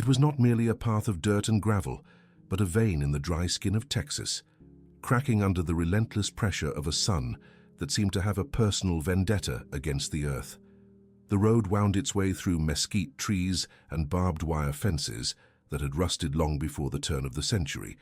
was not merely a path of dirt and gravel, but a vein in the dry skin of Texas, cracking under the relentless pressure of a sun that seemed to have a personal vendetta against the earth. The road wound its way through mesquite trees and barbed wire fences that had rusted long before the turn of the century,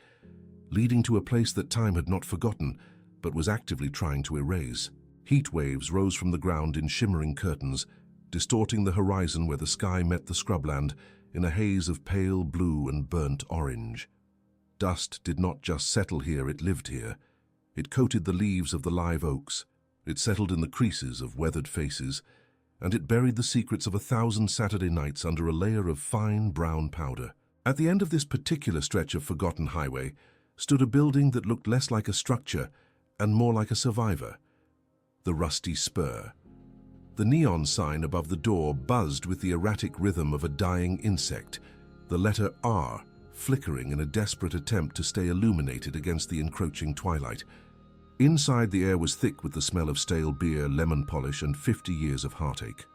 leading to a place that time had not forgotten, but was actively trying to erase. Heat waves rose from the ground in shimmering curtains, distorting the horizon where the sky met the scrubland in a haze of pale blue and burnt orange. Dust did not just settle here, it lived here. It coated the leaves of the live oaks, it settled in the creases of weathered faces, and it buried the secrets of 1,000 Saturday nights under a layer of fine brown powder. At the end of this particular stretch of forgotten highway stood a building that looked less like a structure and more like a survivor, the Rusty Spur. The neon sign above the door buzzed with the erratic rhythm of a dying insect, the letter R flickering in a desperate attempt to stay illuminated against the encroaching twilight. Inside, the air was thick with the smell of stale beer, lemon polish, and 50 years of heartache.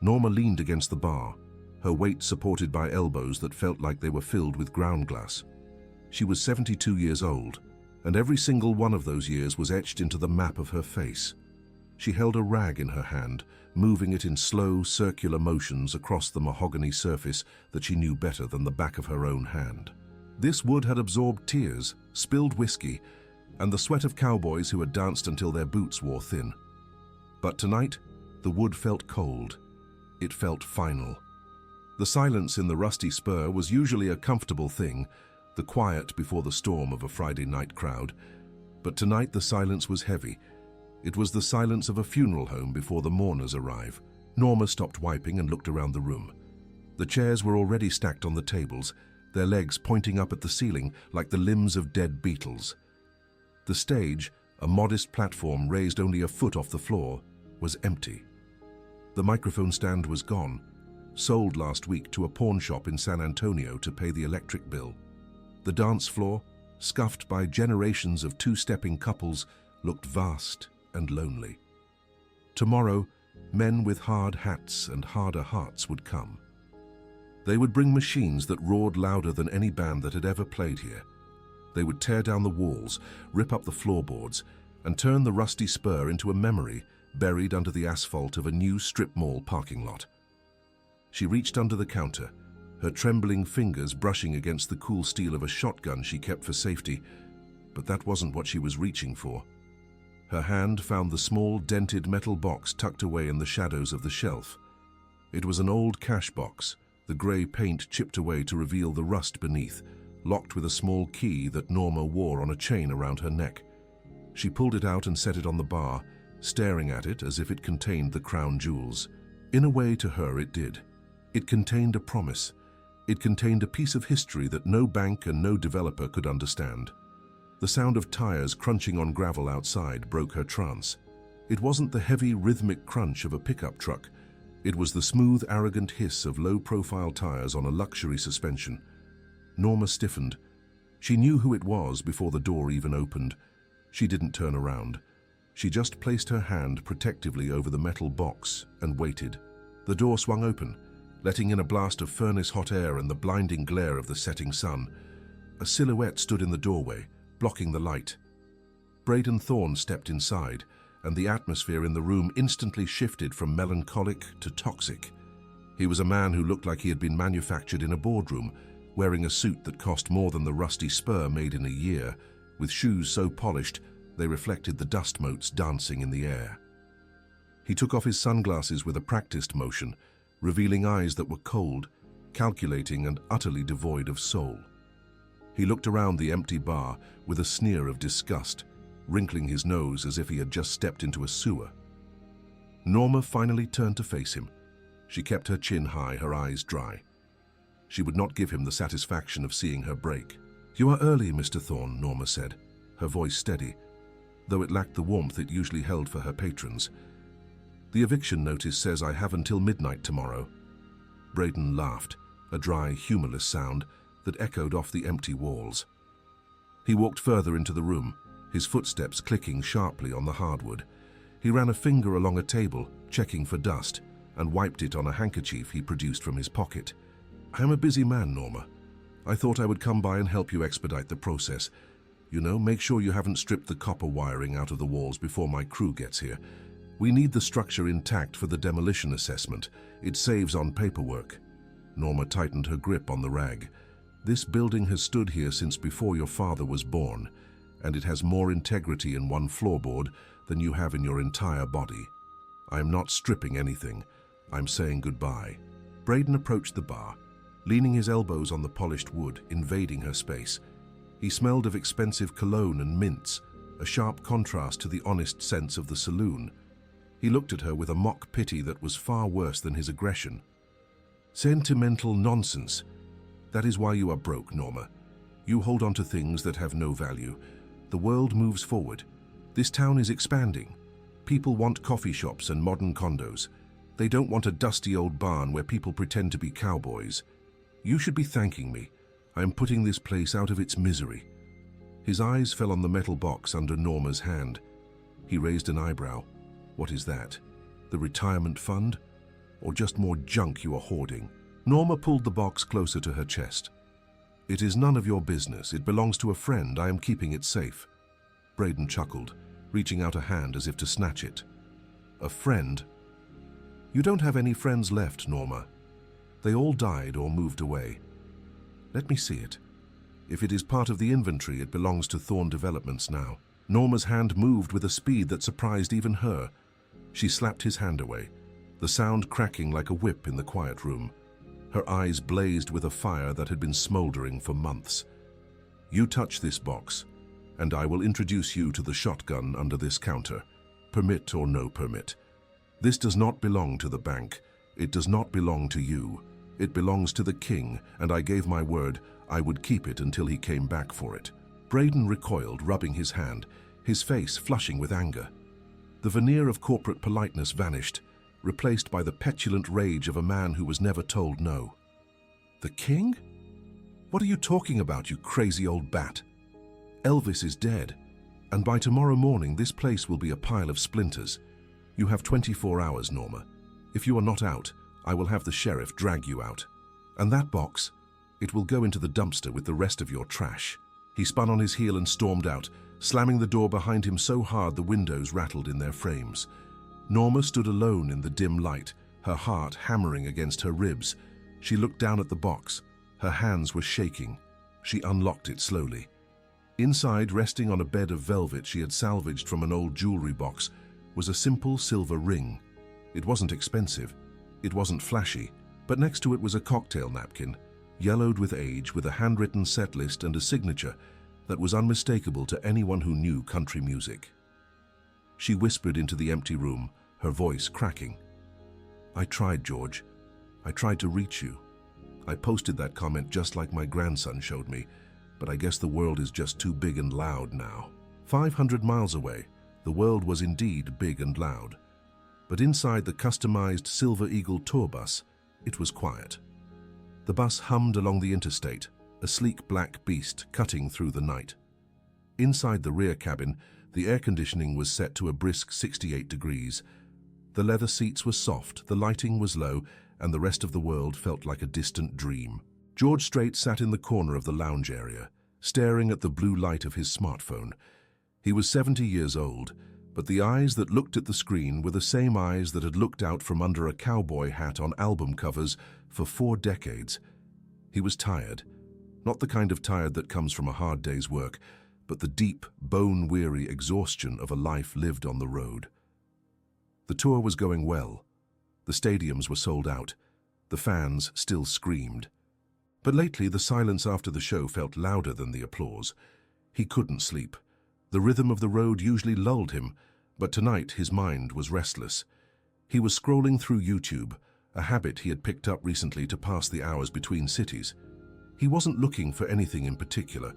Norma leaned against the bar, her weight supported by elbows that felt like they were filled with ground glass. She was 72 years old, and every single one of those years was etched into the map of her face. She held a rag in her hand, moving it in slow, circular motions across the mahogany surface that she knew better than the back of her own hand. This wood had absorbed tears, spilled whiskey, and the sweat of cowboys who had danced until their boots wore thin. But tonight, the wood felt cold. It felt final. The silence in the Rusty Spur was usually a comfortable thing, the quiet before the storm of a Friday night crowd. But tonight the silence was heavy. It was the silence of a funeral home before the mourners arrive. Norma stopped wiping and looked around the room. The chairs were already stacked on the tables, their legs pointing up at the ceiling like the limbs of dead beetles. The stage, a modest platform raised only a foot off the floor, was empty. The microphone stand was gone, sold last week to a pawn shop in San Antonio to pay the electric bill. The dance floor, scuffed by generations of two-stepping couples, looked vast and lonely. Tomorrow, men with hard hats and harder hearts would come. They would bring machines that roared louder than any band that had ever played here. They would tear down the walls, rip up the floorboards, and turn the Rusty Spur into a memory buried under the asphalt of a new strip mall parking lot. She reached under the counter, her trembling fingers brushing against the cool steel of a shotgun she kept for safety, but that wasn't what she was reaching for. Her hand found the small, dented metal box tucked away in the shadows of the shelf. It was an old cash box, the grey paint chipped away to reveal the rust beneath, locked with a small key that Norma wore on a chain around her neck. She pulled it out and set it on the bar, staring at it as if it contained the crown jewels. In a way, to her, it did. It contained a promise. It contained a piece of history that no bank and no developer could understand. The sound of tires crunching on gravel outside broke her trance. It wasn't the heavy, rhythmic crunch of a pickup truck. It was the smooth, arrogant hiss of low-profile tires on a luxury suspension. Norma stiffened. She knew who it was before the door even opened. She didn't turn around. She just placed her hand protectively over the metal box and waited. The door swung open, letting in a blast of furnace-hot air and the blinding glare of the setting sun. A silhouette stood in the doorway, blocking the light. Braden Thorne stepped inside, and the atmosphere in the room instantly shifted from melancholic to toxic. He was a man who looked like he had been manufactured in a boardroom, wearing a suit that cost more than the Rusty Spur made in a year, with shoes so polished they reflected the dust motes dancing in the air. He took off his sunglasses with a practiced motion, revealing eyes that were cold, calculating and utterly devoid of soul. He looked around the empty bar with a sneer of disgust, wrinkling his nose as if he had just stepped into a sewer. Norma finally turned to face him. She kept her chin high, her eyes dry. She would not give him the satisfaction of seeing her break. "You are early, Mr. Thorne," Norma said, her voice steady, though it lacked the warmth it usually held for her patrons. "The eviction notice says I have until midnight tomorrow." Braden laughed, a dry, humorless sound that echoed off the empty walls. He walked further into the room, his footsteps clicking sharply on the hardwood. He ran a finger along a table, checking for dust, and wiped it on a handkerchief he produced from his pocket. I am a busy man, Norma. I thought I would come by and help you expedite the process. You know, make sure you haven't stripped the copper wiring out of the walls before my crew gets here. We need the structure intact for the demolition assessment. It saves on paperwork. Norma tightened her grip on the rag. This building has stood here since before your father was born, and it has more integrity in one floorboard than you have in your entire body. I am not stripping anything. I'm saying goodbye. Braden approached the bar, leaning his elbows on the polished wood, invading her space. He smelled of expensive cologne and mints, a sharp contrast to the honest sense of the saloon. He looked at her with a mock pity that was far worse than his aggression. Sentimental nonsense. That is why you are broke, Norma. You hold on to things that have no value. The world moves forward. This town is expanding. People want coffee shops and modern condos. They don't want a dusty old barn where people pretend to be cowboys. You should be thanking me. I am putting this place out of its misery. His eyes fell on the metal box under Norma's hand. He raised an eyebrow. What is that? The retirement fund? Or just more junk you are hoarding? Norma pulled the box closer to her chest. It is none of your business. It belongs to a friend. I am keeping it safe. Braden chuckled, reaching out a hand as if to snatch it. A friend? You don't have any friends left, Norma. They all died or moved away. Let me see it. If it is part of the inventory, it belongs to Thorn Developments now. Norma's hand moved with a speed that surprised even her. She slapped his hand away, the sound cracking like a whip in the quiet room. Her eyes blazed with a fire that had been smoldering for months. You touch this box, and I will introduce you to the shotgun under this counter, permit or no permit. This does not belong to the bank. It does not belong to you. It belongs to the king, and I gave my word I would keep it until he came back for it. Braden recoiled, rubbing his hand, his face flushing with anger. The veneer of corporate politeness vanished, replaced by the petulant rage of a man who was never told no. The king? What are you talking about, you crazy old bat? Elvis is dead, and by tomorrow morning this place will be a pile of splinters. You have 24 hours, Norma. If you are not out, I will have the sheriff drag you out. And that box, it will go into the dumpster with the rest of your trash. He spun on his heel and stormed out, slamming the door behind him so hard the windows rattled in their frames. Norma stood alone in the dim light, her heart hammering against her ribs. She looked down at the box. Her hands were shaking. She unlocked it slowly. Inside, resting on a bed of velvet she had salvaged from an old jewelry box, was a simple silver ring. It wasn't expensive. It wasn't flashy, but next to it was a cocktail napkin, yellowed with age, with a handwritten set list and a signature that was unmistakable to anyone who knew country music. She whispered into the empty room, her voice cracking. I tried, George. I tried to reach you. I posted that comment just like my grandson showed me, but I guess the world is just too big and loud now. 500 miles away, the world was indeed big and loud. But inside the customized Silver Eagle tour bus, it was quiet. The bus hummed along the interstate, a sleek black beast cutting through the night. Inside the rear cabin, the air conditioning was set to a brisk 68 degrees. The leather seats were soft, the lighting was low, and the rest of the world felt like a distant dream. George Strait sat in the corner of the lounge area, staring at the blue light of his smartphone. He was 70 years old, but the eyes that looked at the screen were the same eyes that had looked out from under a cowboy hat on album covers for 4 decades. He was tired, not the kind of tired that comes from a hard day's work, but the deep, bone-weary exhaustion of a life lived on the road. The tour was going well. The stadiums were sold out. The fans still screamed. But lately, the silence after the show felt louder than the applause. He couldn't sleep. The rhythm of the road usually lulled him, but tonight his mind was restless. He was scrolling through YouTube, a habit he had picked up recently to pass the hours between cities. He wasn't looking for anything in particular,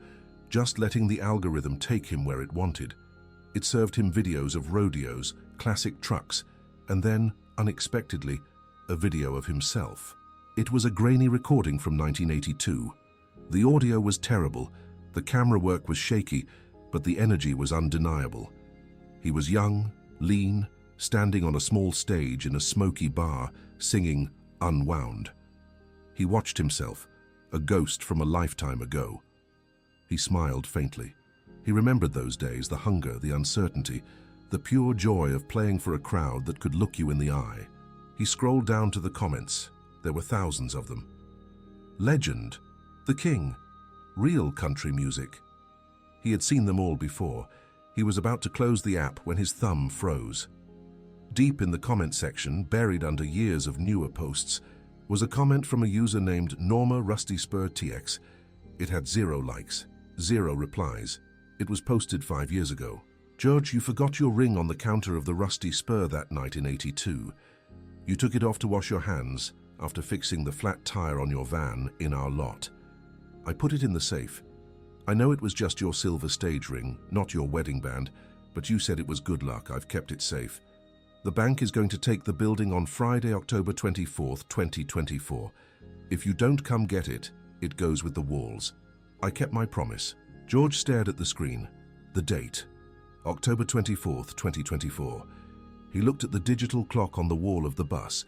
just letting the algorithm take him where it wanted. It served him videos of rodeos, classic trucks, and then, unexpectedly, a video of himself. It was a grainy recording from 1982. The audio was terrible, the camera work was shaky, but the energy was undeniable. He was young, lean, standing on a small stage in a smoky bar, singing Unwound. He watched himself, a ghost from a lifetime ago. He smiled faintly. He remembered those days, the hunger, the uncertainty, the pure joy of playing for a crowd that could look you in the eye. He scrolled down to the comments. There were thousands of them. Legend, the king, real country music. He had seen them all before. He was about to close the app when his thumb froze. Deep in the comment section, buried under years of newer posts, was a comment from a user named Norma'S. It had 0 likes, 0 replies. It was posted 5 years ago. George, you forgot your ring on the counter of the Rusty Spur that night in '82. You took it off to wash your hands after fixing the flat tire on your van in our lot. I put it in the safe. I know it was just your silver stage ring, not your wedding band, but you said it was good luck. I've kept it safe. The bank is going to take the building on Friday, October 24th, 2024. If you don't come get it, it goes with the walls. I kept my promise. George stared at the screen. The date, October 24th, 2024. He looked at the digital clock on the wall of the bus.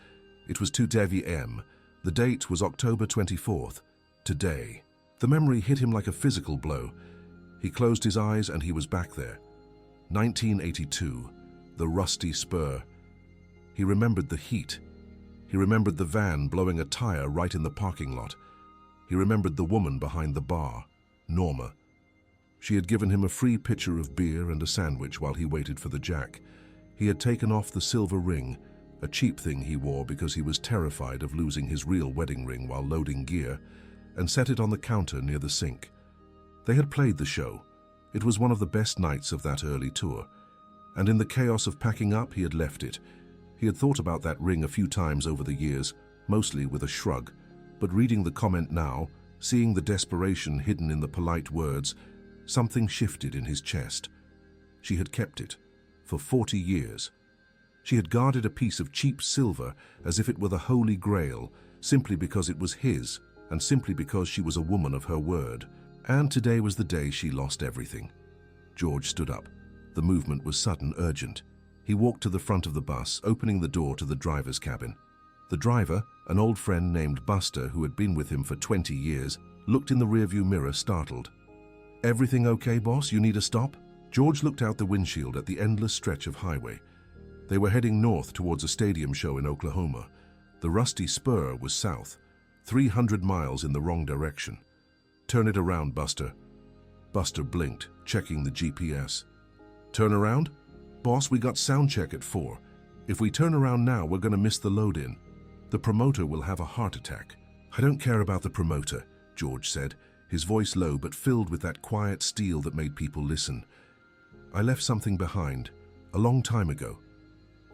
It was 2:30 a.m. The date was October 24th, today. The memory hit him like a physical blow. He closed his eyes and he was back there. 1982, the Rusty Spur. He remembered the heat. He remembered the van blowing a tire right in the parking lot. He remembered the woman behind the bar, Norma. She had given him a free pitcher of beer and a sandwich while he waited for the jack. He had taken off the silver ring, a cheap thing he wore because he was terrified of losing his real wedding ring while loading gear, and set it on the counter near the sink. They had played the show. It was one of the best nights of that early tour, and in the chaos of packing up, he had left it. He had thought about that ring a few times over the years, mostly with a shrug, but reading the comment now, seeing the desperation hidden in the polite words, something shifted in his chest. She had kept it for 40 years. She had guarded a piece of cheap silver as if it were the Holy Grail, simply because it was his, and simply because she was a woman of her word. And today was the day she lost everything. George stood up. The movement was sudden, urgent. He walked to the front of the bus, opening the door to the driver's cabin. The driver, an old friend named Buster who had been with him for 20 years, looked in the rearview mirror, startled. "Everything okay, boss? You need a stop?" George looked out the windshield at the endless stretch of highway. They were heading north towards a stadium show in Oklahoma. The Rusty Spur was south, 300 miles in the wrong direction. "Turn it around, Buster." Buster blinked, checking the GPS. "Turn around? Boss, we got sound check at 4. If we turn around now, we're going to miss the load-in. The promoter will have a heart attack." "I don't care about the promoter," George said, his voice low but filled with that quiet steel that made people listen. "I left something behind, a long time ago,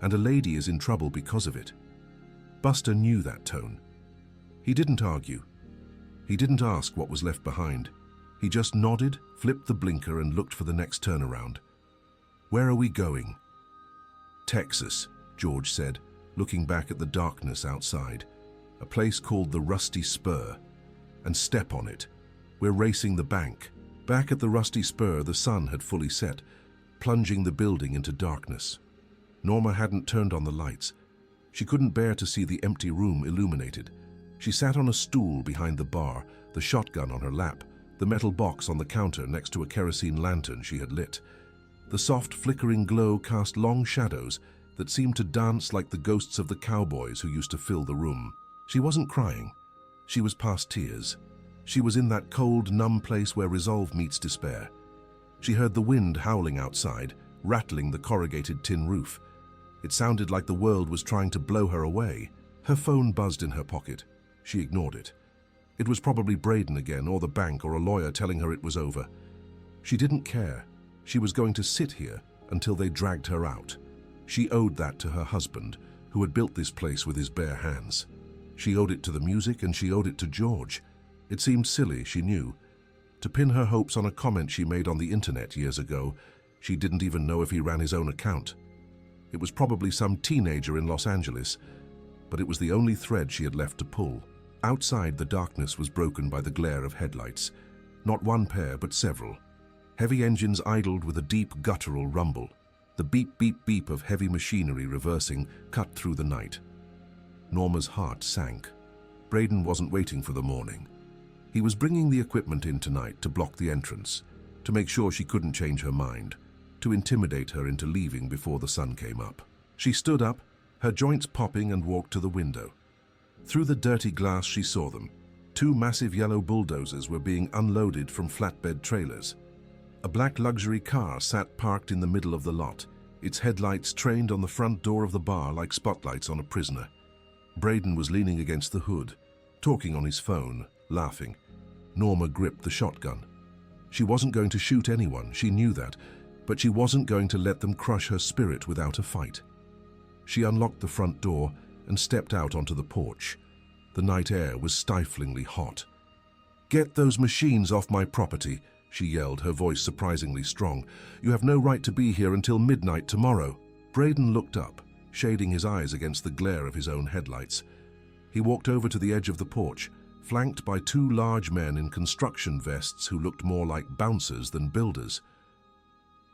and a lady is in trouble because of it." Buster knew that tone. He didn't argue. He didn't ask what was left behind. He just nodded, flipped the blinker, and looked for the next turnaround. "Where are we going?" "Texas," George said, looking back at the darkness outside. "A place called the Rusty Spur. And step on it. We're racing the bank." Back at the Rusty Spur, the sun had fully set, plunging the building into darkness. Norma hadn't turned on the lights. She couldn't bear to see the empty room illuminated. She sat on a stool behind the bar, the shotgun on her lap, the metal box on the counter next to a kerosene lantern she had lit. The soft, flickering glow cast long shadows that seemed to dance like the ghosts of the cowboys who used to fill the room. She wasn't crying. She was past tears. She was in that cold, numb place where resolve meets despair. She heard the wind howling outside, rattling the corrugated tin roof. It sounded like the world was trying to blow her away. Her phone buzzed in her pocket. She ignored it. It was probably Braden again, or the bank, or a lawyer telling her it was over. She didn't care. She was going to sit here until they dragged her out. She owed that to her husband, who had built this place with his bare hands. She owed it to the music, and she owed it to George. It seemed silly, she knew, to pin her hopes on a comment she made on the internet years ago. She didn't even know if he ran his own account. It was probably some teenager in Los Angeles, but it was the only thread she had left to pull. Outside, the darkness was broken by the glare of headlights. Not one pair, but several. Heavy engines idled with a deep guttural rumble. The beep, beep, beep of heavy machinery reversing cut through the night. Norma's heart sank. Braden wasn't waiting for the morning. He was bringing the equipment in tonight to block the entrance, to make sure she couldn't change her mind, to intimidate her into leaving before the sun came up. She stood up, her joints popping, and walked to the window. Through the dirty glass she saw them. 2 massive yellow bulldozers were being unloaded from flatbed trailers. A black luxury car sat parked in the middle of the lot, its headlights trained on the front door of the bar like spotlights on a prisoner. Braden was leaning against the hood, talking on his phone, laughing. Norma gripped the shotgun. She wasn't going to shoot anyone, she knew that, but she wasn't going to let them crush her spirit without a fight. She unlocked the front door and stepped out onto the porch. The night air was stiflingly hot. "Get those machines off my property," she yelled, her voice surprisingly strong. "You have no right to be here until midnight tomorrow." Braden looked up, shading his eyes against the glare of his own headlights. He walked over to the edge of the porch, flanked by 2 large men in construction vests who looked more like bouncers than builders.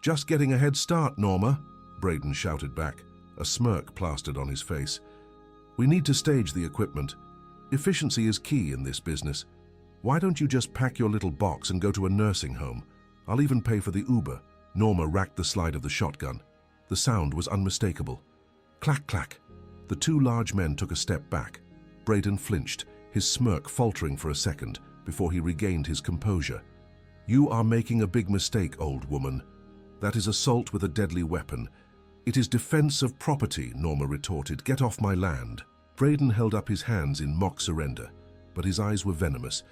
"Just getting a head start, Norma," Braden shouted back, a smirk plastered on his face. "We need to stage the equipment. Efficiency is key in this business. Why don't you just pack your little box and go to a nursing home? I'll even pay for the Uber." Norma racked the slide of the shotgun. The sound was unmistakable. Clack, clack. The 2 large men took a step back. Braden flinched, his smirk faltering for a second before he regained his composure. "You are making a big mistake, old woman. That is assault with a deadly weapon. It is defense of property," Norma retorted. "Get off my land." Braden held up his hands in mock surrender, but his eyes were venomous.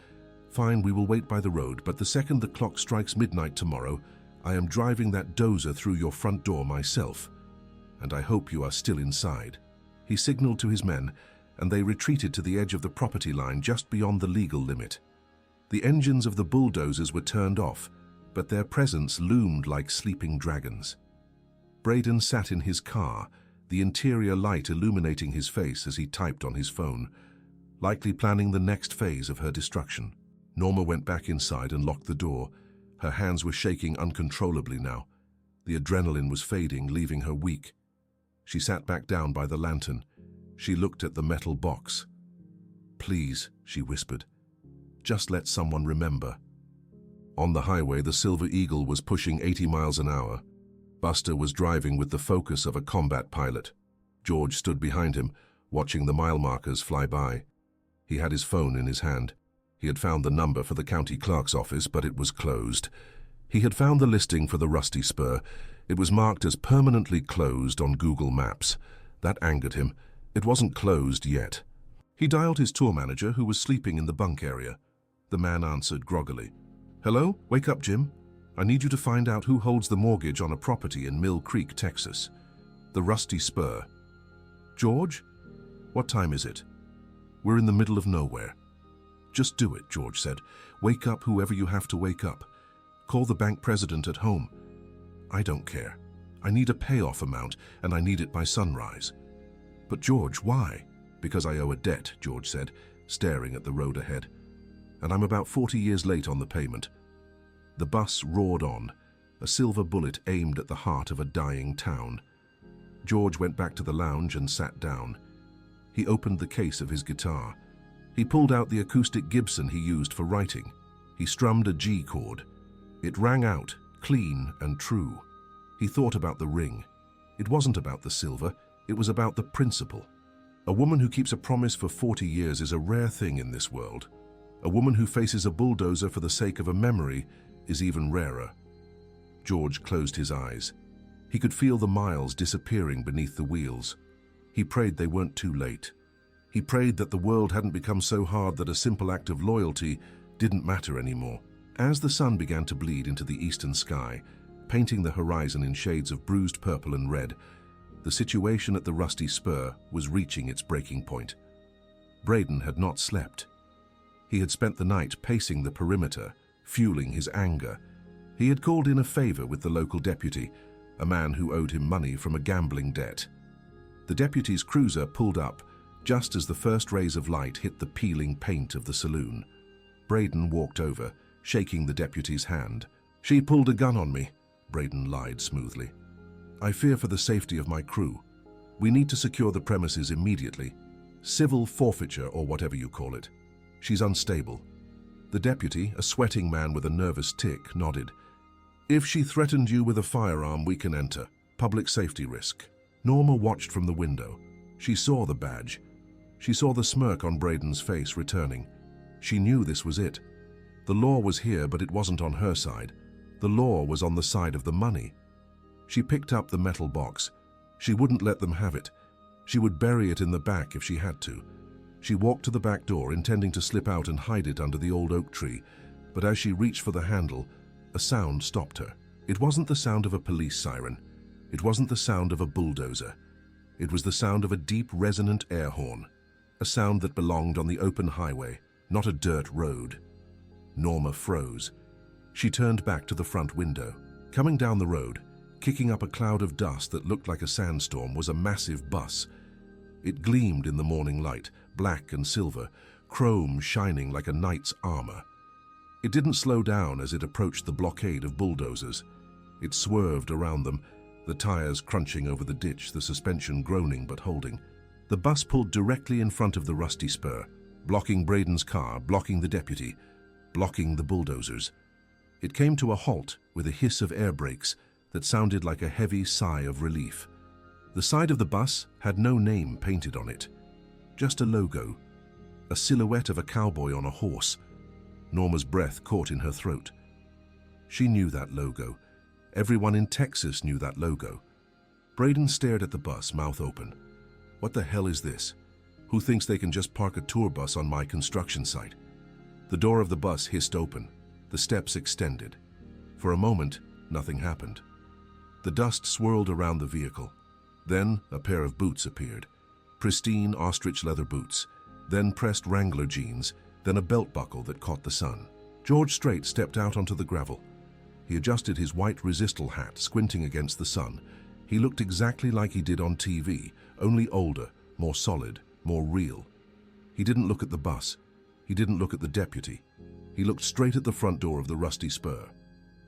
"Fine, we will wait by the road, but the second the clock strikes midnight tomorrow, I am driving that dozer through your front door myself. And I hope you are still inside." He signaled to his men, and they retreated to the edge of the property line just beyond the legal limit. The engines of the bulldozers were turned off, but their presence loomed like sleeping dragons. Braden sat in his car, the interior light illuminating his face as he typed on his phone, likely planning the next phase of her destruction. Norma went back inside and locked the door. Her hands were shaking uncontrollably now. The adrenaline was fading, leaving her weak. She sat back down by the lantern. She looked at the metal box. "Please," she whispered, "just let someone remember." On the highway, the Silver Eagle was pushing 80 miles an hour. Buster was driving with the focus of a combat pilot. George stood behind him, watching the mile markers fly by. He had his phone in his hand. He had found the number for the county clerk's office, but it was closed. He had found the listing for the Rusty Spur. It was marked as permanently closed on Google Maps. That angered him. It wasn't closed yet. He dialed his tour manager, who was sleeping in the bunk area. The man answered groggily. "Hello? Wake up, Jim. I need you to find out who holds the mortgage on a property in Mill Creek, Texas. The Rusty Spur." "George? What time is it?" "We're in the middle of nowhere." "Just do it," George said. "Wake up whoever you have to wake up. Call the bank president at home." "I don't care. I need a payoff amount, and I need it by sunrise." "But George, why?" "Because I owe a debt," George said, staring at the road ahead. "And I'm about 40 years late on the payment." The bus roared on, a silver bullet aimed at the heart of a dying town. George went back to the lounge and sat down. He opened the case of his guitar. He pulled out the acoustic Gibson he used for writing. He strummed a G chord. It rang out, clean and true. He thought about the ring. It wasn't about the silver, it was about the principle. A woman who keeps a promise for 40 years is a rare thing in this world. A woman who faces a bulldozer for the sake of a memory is even rarer. George closed his eyes. He could feel the miles disappearing beneath the wheels. He prayed they weren't too late. He prayed that the world hadn't become so hard that a simple act of loyalty didn't matter anymore. As the sun began to bleed into the eastern sky, painting the horizon in shades of bruised purple and red, the situation at the Rusty Spur was reaching its breaking point. Braden had not slept. He had spent the night pacing the perimeter, fueling his anger. He had called in a favor with the local deputy, a man who owed him money from a gambling debt. The deputy's cruiser pulled up just as the first rays of light hit the peeling paint of the saloon. Braden walked over, shaking the deputy's hand. "She pulled a gun on me," Braden lied smoothly. "I fear for the safety of my crew. We need to secure the premises immediately. Civil forfeiture or whatever you call it. She's unstable. The deputy, a sweating man with a nervous tic, nodded. If she threatened you with a firearm, we can enter. Public safety risk. Norma watched from the window. She saw the badge. She saw the smirk on Braden's face returning. She knew this was it. The law was here, but it wasn't on her side. The law was on the side of the money. She picked up the metal box. She wouldn't let them have it. She would bury it in the back if she had to. She walked to the back door, intending to slip out and hide it under the old oak tree, but as she reached for the handle, a sound stopped her. It wasn't the sound of a police siren. It wasn't the sound of a bulldozer. It was the sound of a deep, resonant air horn, a sound that belonged on the open highway, not a dirt road. Norma froze. She turned back to the front window. Coming down the road, kicking up a cloud of dust that looked like a sandstorm, was a massive bus. It gleamed in the morning light, black and silver, chrome shining like a knight's armor. It didn't slow down as it approached the blockade of bulldozers. It swerved around them, the tires crunching over the ditch, the suspension groaning but holding. The bus pulled directly in front of the rusty spur, blocking Braden's car, blocking the deputy, blocking the bulldozers. It came to a halt with a hiss of air brakes that sounded like a heavy sigh of relief. The side of the bus had no name painted on it, just a logo, a silhouette of a cowboy on a horse. Norma's breath caught in her throat. She knew that logo. Everyone in Texas knew that logo. Braden stared at the bus, mouth open. What the hell is this? Who thinks they can just park a tour bus on my construction site? The door of the bus hissed open. The steps extended. For a moment, nothing happened. The dust swirled around the vehicle. Then a pair of boots appeared. Pristine ostrich leather boots, then pressed Wrangler jeans, then a belt buckle that caught the sun. George Strait stepped out onto the gravel. He adjusted his white resistal hat, squinting against the sun. He looked exactly like he did on TV, only older, more solid, more real. He didn't look at the bus. He didn't look at the deputy. He looked straight at the front door of the rusty spur.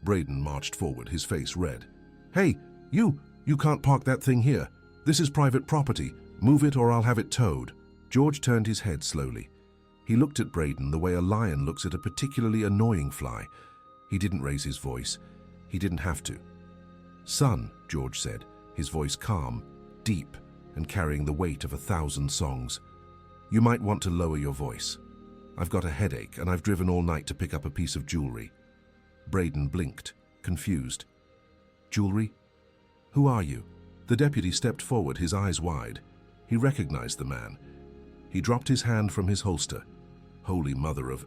Braden marched forward, his face red. "Hey, you can't park that thing here. This is private property. Move it or I'll have it towed." George turned his head slowly. He looked at Braden the way a lion looks at a particularly annoying fly. He didn't raise his voice. He didn't have to. "Son," George said, his voice calm, deep, and carrying the weight of 1,000 songs. "You might want to lower your voice. I've got a headache and I've driven all night to pick up a piece of jewelry." Braden blinked, confused. "Jewelry? Who are you?" The deputy stepped forward, his eyes wide. He recognized the man. He dropped his hand from his holster. Holy mother of...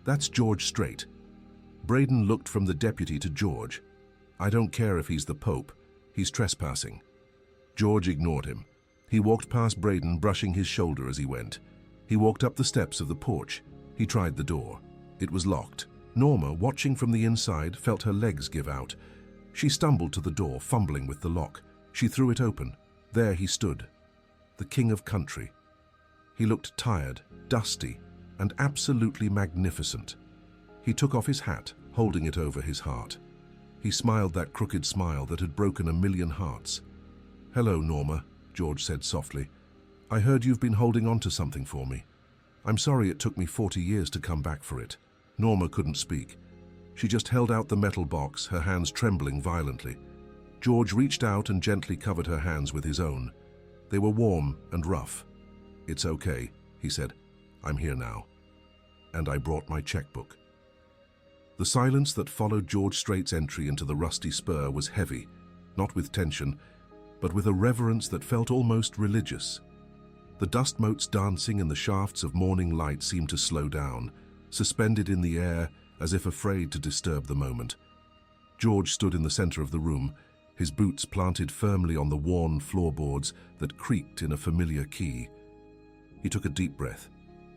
"That's George Strait." Braden looked from the deputy to George. "I don't care if he's the Pope. He's trespassing." George ignored him. He walked past Braden, brushing his shoulder as he went. He walked up the steps of the porch. He tried the door. It was locked. Norma, watching from the inside, felt her legs give out. She stumbled to the door, fumbling with the lock. She threw it open. There he stood, the king of country. He looked tired, dusty, and absolutely magnificent. He took off his hat, holding it over his heart. He smiled that crooked smile that had broken 1,000,000 hearts. "Hello, Norma," George said softly. "I heard you've been holding on to something for me. I'm sorry it took me 40 years to come back for it." Norma couldn't speak. She just held out the metal box, her hands trembling violently. George reached out and gently covered her hands with his own. They were warm and rough. "It's okay," he said. "I'm here now. And I brought my checkbook." The silence that followed George Strait's entry into the rusty spur was heavy, not with tension, but with a reverence that felt almost religious. The dust motes dancing in the shafts of morning light seemed to slow down, suspended in the air as if afraid to disturb the moment. George stood in the center of the room, his boots planted firmly on the worn floorboards that creaked in a familiar key. He took a deep breath,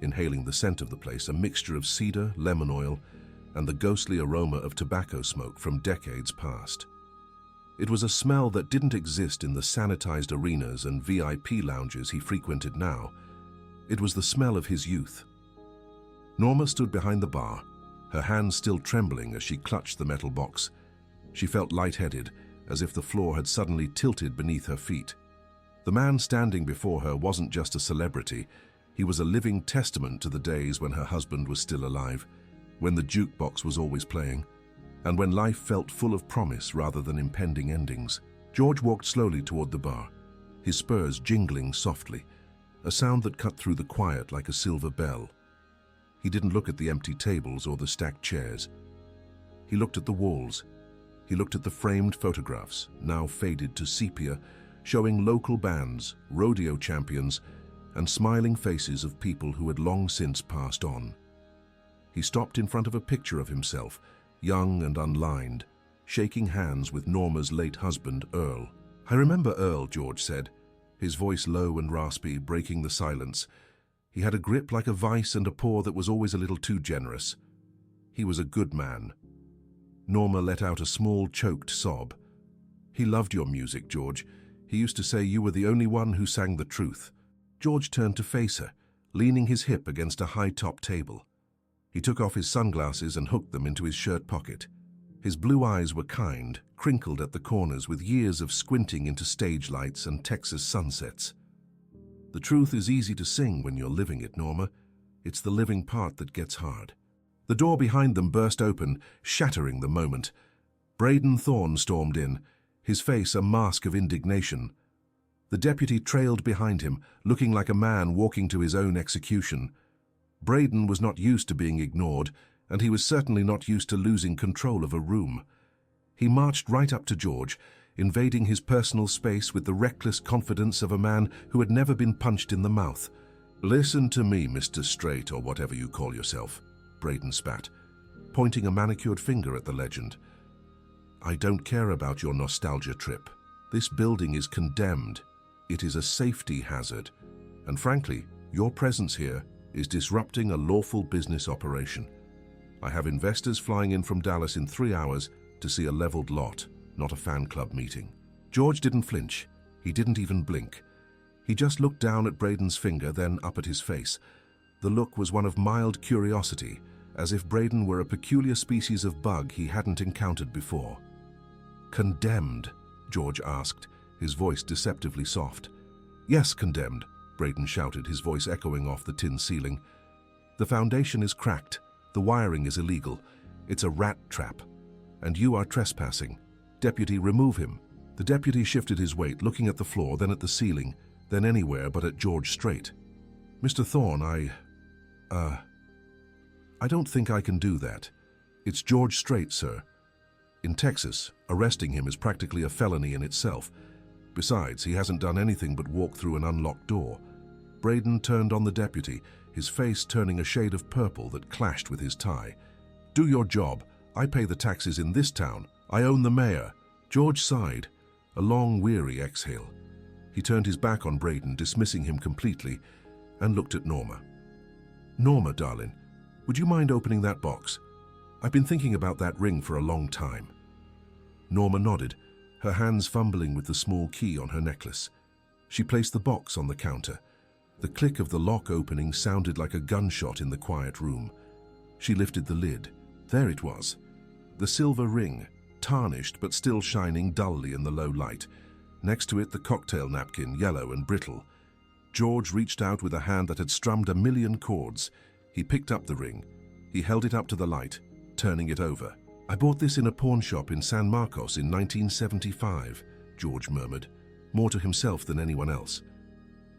inhaling the scent of the place, a mixture of cedar, lemon oil, and the ghostly aroma of tobacco smoke from decades past. It was a smell that didn't exist in the sanitized arenas and VIP lounges he frequented now. It was the smell of his youth. Norma stood behind the bar, her hands still trembling as she clutched the metal box. She felt lightheaded, as if the floor had suddenly tilted beneath her feet. The man standing before her wasn't just a celebrity. He was a living testament to the days when her husband was still alive, when the jukebox was always playing, and when life felt full of promise rather than impending endings. George walked slowly toward the bar, his spurs jingling softly, a sound that cut through the quiet like a silver bell. He didn't look at the empty tables or the stacked chairs. He looked at the walls. He looked at the framed photographs, now faded to sepia, showing local bands, rodeo champions, and smiling faces of people who had long since passed on. He stopped in front of a picture of himself, young and unlined, shaking hands with Norma's late husband, Earl. "I remember Earl," George said, his voice low and raspy, breaking the silence. He had a grip like a vice and a paw that was always a little too generous. He was a good man. Norma let out a small, choked sob. "He loved your music, George. He used to say you were the only one who sang the truth." George turned to face her, leaning his hip against a high-top table. He took off his sunglasses and hooked them into his shirt pocket. His blue eyes were kind, crinkled at the corners with years of squinting into stage lights and Texas sunsets. "The truth is easy to sing when you're living it, Norma. It's the living part that gets hard." The door behind them burst open, shattering the moment. Braden Thorne stormed in, his face a mask of indignation. The deputy trailed behind him, looking like a man walking to his own execution. Braden was not used to being ignored, and he was certainly not used to losing control of a room. He marched right up to George, invading his personal space with the reckless confidence of a man who had never been punched in the mouth. "Listen to me, Mr. Strait, or whatever you call yourself," Braden spat, pointing a manicured finger at the legend. "I don't care about your nostalgia trip. This building is condemned. It is a safety hazard. And frankly, your presence here is disrupting a lawful business operation. I have investors flying in from Dallas in 3 hours to see a leveled lot, not a fan club meeting." George didn't flinch. He didn't even blink. He just looked down at Braden's finger, then up at his face. The look was one of mild curiosity, as if Braden were a peculiar species of bug he hadn't encountered before. "Condemned?" George asked, his voice deceptively soft. "Yes, condemned," Braden shouted, his voice echoing off the tin ceiling. "The foundation is cracked. The wiring is illegal. It's a rat trap. And you are trespassing. Deputy, remove him." The deputy shifted his weight, looking at the floor, then at the ceiling, then anywhere but at George Strait. "Mr. Thorne, I don't think I can do that. It's George Strait, sir. In Texas, arresting him is practically a felony in itself. Besides, he hasn't done anything but walk through an unlocked door." Braden turned on the deputy, his face turning a shade of purple that clashed with his tie. "Do your job. I pay the taxes in this town. I own the mayor." George sighed, a long, weary exhale. He turned his back on Braden, dismissing him completely, and looked at Norma. "Norma, darling, would you mind opening that box? I've been thinking about that ring for a long time." Norma nodded, her hands fumbling with the small key on her necklace. She placed the box on the counter. The click of the lock opening sounded like a gunshot in the quiet room. She lifted the lid. There it was. The silver ring, tarnished but still shining dully in the low light. Next to it, the cocktail napkin, yellow and brittle. George reached out with a hand that had strummed a million chords. He picked up the ring. He held it up to the light, turning it over. "I bought this in a pawn shop in San Marcos in 1975, George murmured, more to himself than anyone else.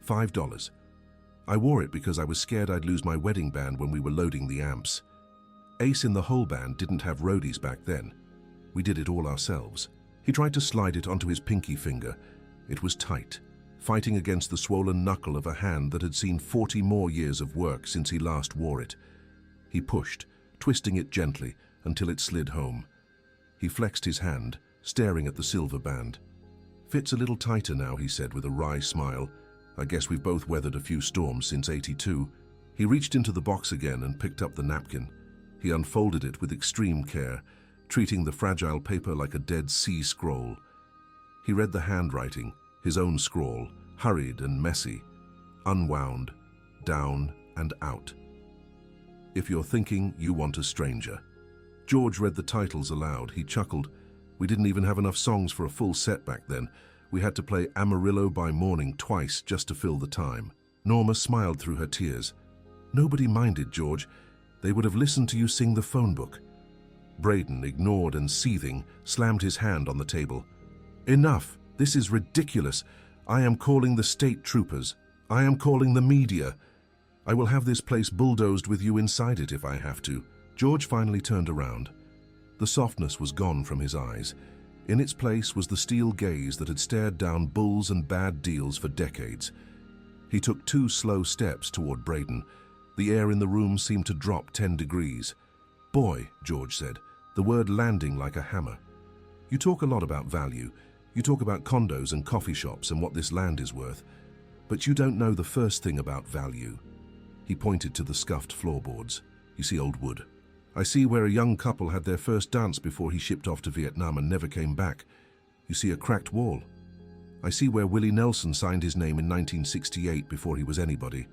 $5. I wore it because I was scared I'd lose my wedding band when we were loading the amps. Ace in the Hole band didn't have roadies back then. We did it all ourselves." He tried to slide it onto his pinky finger. It was tight, fighting against the swollen knuckle of a hand that had seen 40 more years of work since he last wore it. He pushed, twisting it gently until it slid home. He flexed his hand, staring at the silver band. "Fits a little tighter now," he said with a wry smile. "I guess we've both weathered a few storms since '82. He reached into the box again and picked up the napkin. He unfolded it with extreme care, treating the fragile paper like a Dead Sea Scroll. He read the handwriting, his own scrawl, hurried and messy, unwound, down and out. "If you're thinking, you want a stranger." George read the titles aloud. He chuckled. "We didn't even have enough songs for a full set back then. We had to play Amarillo by Morning twice just to fill the time. Norma smiled through her tears. Nobody minded, George. They would have listened to you sing the phone book. Braden, ignored and seething, slammed his hand on the table. Enough! This is ridiculous. I am calling the state troopers. I am calling the media. I will have this place bulldozed with you inside it if I have to. George finally turned around. The softness was gone from his eyes. In its place was the steel gaze that had stared down bulls and bad deals for decades. He took 2 slow steps toward Braden. The air in the room seemed to drop 10 degrees. Boy, George said, the word landing like a hammer. You talk a lot about value. You talk about condos and coffee shops and what this land is worth. But you don't know the first thing about value. He pointed to the scuffed floorboards. You see old wood. I see where a young couple had their first dance before he shipped off to Vietnam and never came back. You see a cracked wall. I see where Willie Nelson signed his name in 1968 before he was anybody.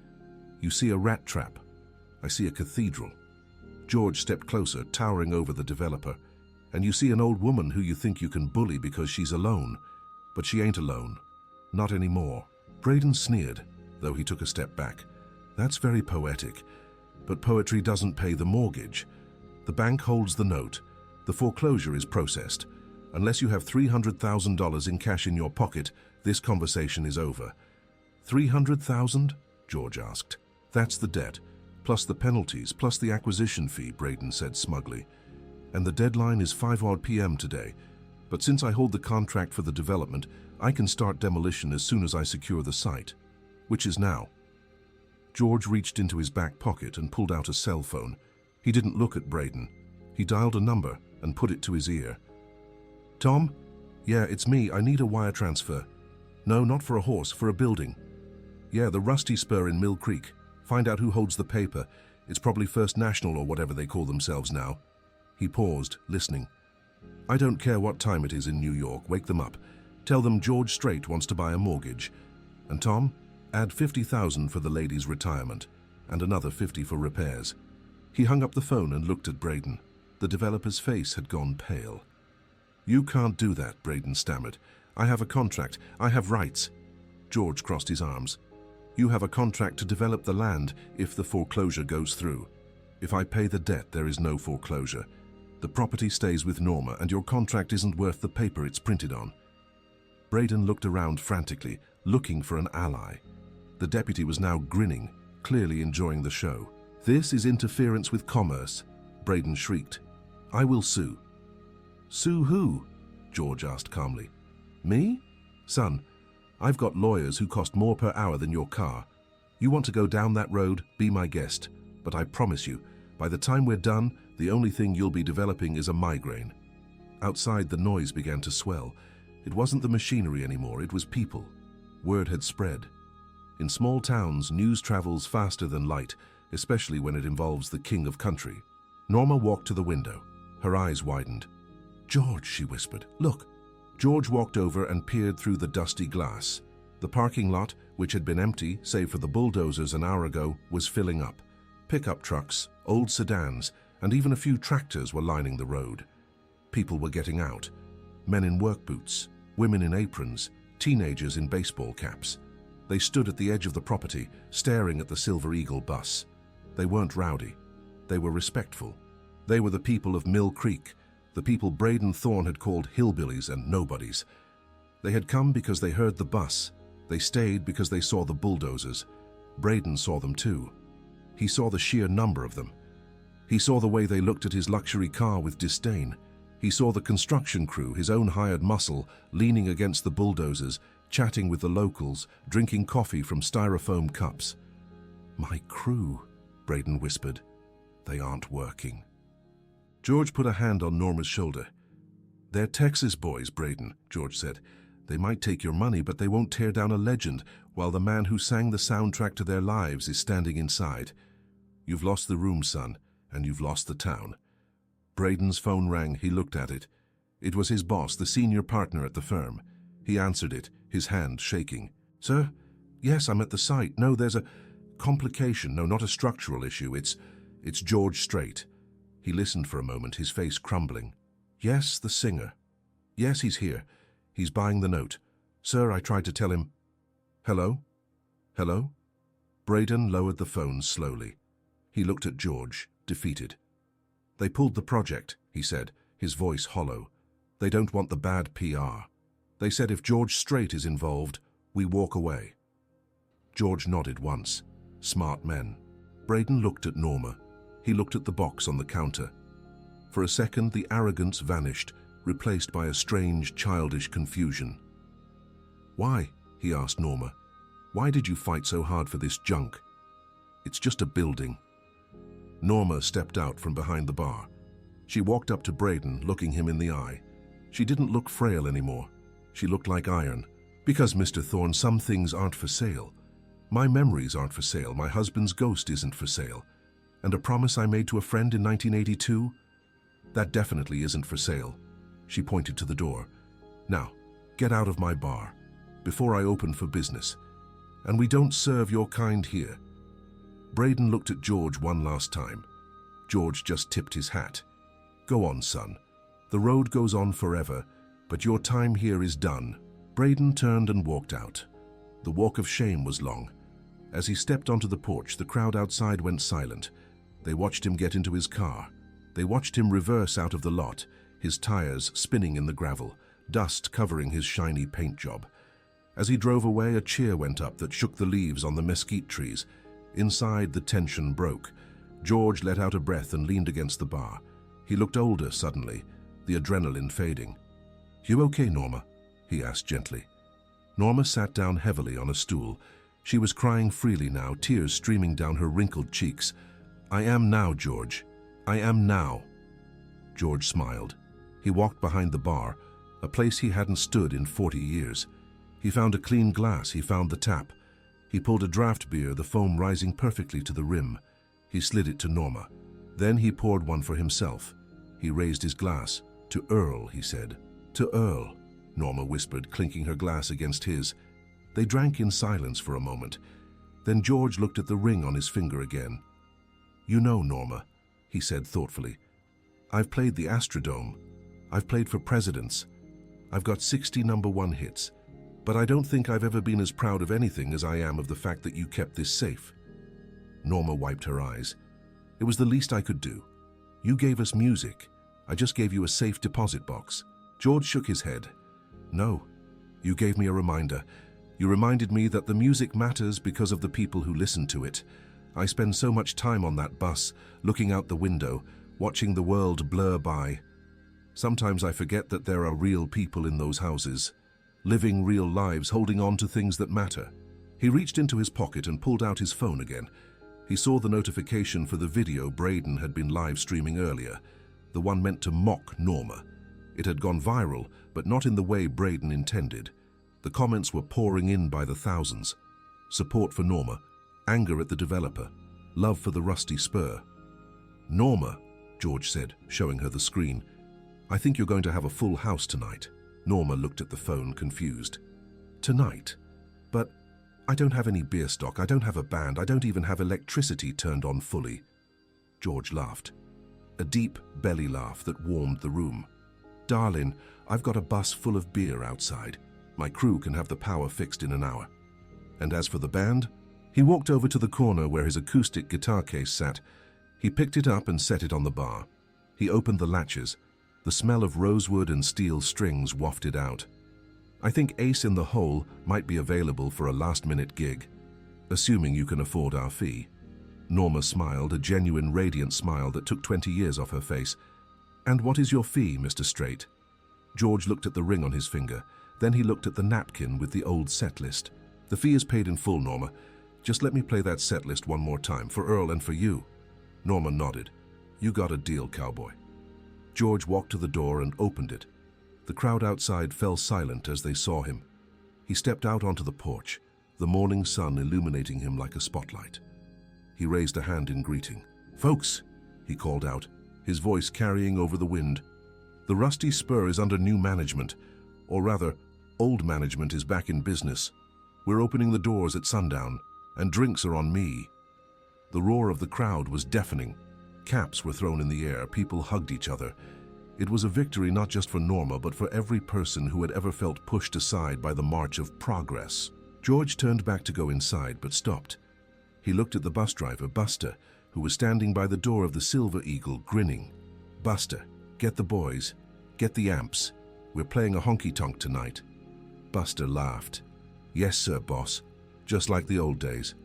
You see a rat trap. I see a cathedral. George stepped closer, towering over the developer. And you see an old woman who you think you can bully because she's alone. But she ain't alone. Not anymore. Braden sneered, though he took a step back. That's very poetic. But poetry doesn't pay the mortgage. The bank holds the note. The foreclosure is processed. Unless you have $300,000 in cash in your pocket, this conversation is over. $300,000? George asked. That's the debt, plus the penalties, plus the acquisition fee, Braden said smugly. And the deadline is 5 p.m. today. But since I hold the contract for the development, I can start demolition as soon as I secure the site. Which is now. George reached into his back pocket and pulled out a cell phone. He didn't look at Braden. He dialed a number and put it to his ear. Tom? Yeah, it's me. I need a wire transfer. No, not for a horse, for a building. Yeah, the Rusty Spur in Mill Creek. Find out who holds the paper. It's probably First National or whatever they call themselves now. He paused, listening. I don't care what time it is in New York. Wake them up. Tell them George Strait wants to buy a mortgage. And Tom, add $50,000 for the lady's retirement and another $50 for repairs. He hung up the phone and looked at Braden. The developer's face had gone pale. You can't do that, Braden stammered. I have a contract. I have rights. George crossed his arms. You have a contract to develop the land if the foreclosure goes through. If I pay the debt, there is no foreclosure. The property stays with Norma, and your contract isn't worth the paper it's printed on. Braden looked around frantically, looking for an ally. The deputy was now grinning, clearly enjoying the show. This is interference with commerce, Braden shrieked. I will sue. Sue who? George asked calmly. Me? Son, I've got lawyers who cost more per hour than your car. You want to go down that road, be my guest. But I promise you, by the time we're done, the only thing you'll be developing is a migraine. Outside, the noise began to swell. It wasn't the machinery anymore, it was people. Word had spread. In small towns, news travels faster than light, especially when it involves the king of country. Norma walked to the window. Her eyes widened. George, she whispered, look. George walked over and peered through the dusty glass. The parking lot, which had been empty, save for the bulldozers an hour ago, was filling up. Pickup trucks, old sedans, and even a few tractors were lining the road. People were getting out. Men in work boots, women in aprons, teenagers in baseball caps. They stood at the edge of the property, staring at the Silver Eagle bus. They weren't rowdy. They were respectful. They were the people of Mill Creek, the people Braden Thorne had called hillbillies and nobodies. They had come because they heard the bus. They stayed because they saw the bulldozers. Braden saw them too. He saw the sheer number of them. He saw the way they looked at his luxury car with disdain. He saw the construction crew, his own hired muscle, leaning against the bulldozers, chatting with the locals, drinking coffee from styrofoam cups. My crew, Braden whispered. They aren't working. George put a hand on Norma's shoulder. They're Texas boys, Braden, George said. They might take your money, but they won't tear down a legend, while the man who sang the soundtrack to their lives is standing inside. You've lost the room, son, and you've lost the town. Braden's phone rang. He looked at it. It was his boss, the senior partner at the firm. He answered it, his hand shaking. Sir? Yes, I'm at the site. No, there's a complication. No, not a structural issue. It's George Strait. He listened for a moment, his face crumbling. Yes, the singer. Yes, he's here. He's buying the note. Sir, I tried to tell him. Hello? Hello? Braden lowered the phone slowly. He looked at George, defeated. They pulled the project, he said, his voice hollow. They don't want the bad PR. They said if George Strait is involved, we walk away. George nodded once. Smart men. Braden looked at Norma. He looked at the box on the counter. For a second, the arrogance vanished, replaced by a strange, childish confusion. Why? He asked Norma. Why did you fight so hard for this junk? It's just a building. Norma stepped out from behind the bar. She walked up to Braden, looking him in the eye. She didn't look frail anymore. She looked like iron. Because, Mr. Thorne, some things aren't for sale. My memories aren't for sale. My husband's ghost isn't for sale. And a promise I made to a friend in 1982? That definitely isn't for sale. She pointed to the door. Now, get out of my bar, before I open for business. And we don't serve your kind here. Braden looked at George one last time. George just tipped his hat. Go on, son. The road goes on forever, but your time here is done. Braden turned and walked out. The walk of shame was long. As he stepped onto the porch, the crowd outside went silent. They watched him get into his car. They watched him reverse out of the lot, his tires spinning in the gravel, dust covering his shiny paint job. As he drove away, a cheer went up that shook the leaves on the mesquite trees. Inside, the tension broke. George let out a breath and leaned against the bar. He looked older suddenly, the adrenaline fading. You okay, Norma? He asked gently. Norma sat down heavily on a stool. She was crying freely now, tears streaming down her wrinkled cheeks. I am now, George. I am now. George smiled. He walked behind the bar, a place he hadn't stood in 40 years. He found a clean glass. He found the tap. He pulled a draft beer, the foam rising perfectly to the rim. He slid it to Norma. Then he poured one for himself. He raised his glass. To Earl, he said. To Earl, Norma whispered, clinking her glass against his. They drank in silence for a moment. Then George looked at the ring on his finger again. You know, Norma, he said thoughtfully, I've played the Astrodome. I've played for presidents. I've got 60 #1 hits. But I don't think I've ever been as proud of anything as I am of the fact that you kept this safe. Norma wiped her eyes. It was the least I could do. You gave us music. I just gave you a safe deposit box. George shook his head. No, you gave me a reminder. You reminded me that the music matters because of the people who listen to it. I spend so much time on that bus, looking out the window, watching the world blur by. Sometimes I forget that there are real people in those houses, living real lives, holding on to things that matter. He reached into his pocket and pulled out his phone again. He saw the notification for the video Braden had been live streaming earlier, the one meant to mock Norma. It had gone viral, but not in the way Braden intended. The comments were pouring in by the thousands. Support for Norma, anger at the developer, love for the rusty spur. Norma, George said, showing her the screen, I think you're going to have a full house tonight. Norma looked at the phone, confused. Tonight? But I don't have any beer stock, I don't have a band, I don't even have electricity turned on fully. George laughed. A deep belly laugh that warmed the room. Darling, I've got a bus full of beer outside. My crew can have the power fixed in an hour. And as for the band, he walked over to the corner where his acoustic guitar case sat. He picked it up and set it on the bar. He opened the latches. The smell of rosewood and steel strings wafted out. I think Ace in the Hole might be available for a last-minute gig, assuming you can afford our fee. Norma smiled, a genuine, radiant smile that took 20 years off her face. And what is your fee, Mr. Strait? George looked at the ring on his finger. Then he looked at the napkin with the old set list. The fee is paid in full, Norma. Just let me play that set list one more time, for Earl and for you. Norma nodded. You got a deal, cowboy. George walked to the door and opened it. The crowd outside fell silent as they saw him. He stepped out onto the porch, the morning sun illuminating him like a spotlight. He raised a hand in greeting. Folks, he called out, his voice carrying over the wind. The Rusty Spur is under new management, or rather, old management is back in business. We're opening the doors at sundown, and drinks are on me. The roar of the crowd was deafening. Caps were thrown in the air, people hugged each other. It was a victory not just for Norma, but for every person who had ever felt pushed aside by the march of progress. George turned back to go inside, but stopped. He looked at the bus driver, Buster, who was standing by the door of the Silver Eagle, grinning. "Buster, get the boys. Get the amps. We're playing a honky-tonk tonight." Buster laughed. "Yes, sir, boss. Just like the old days."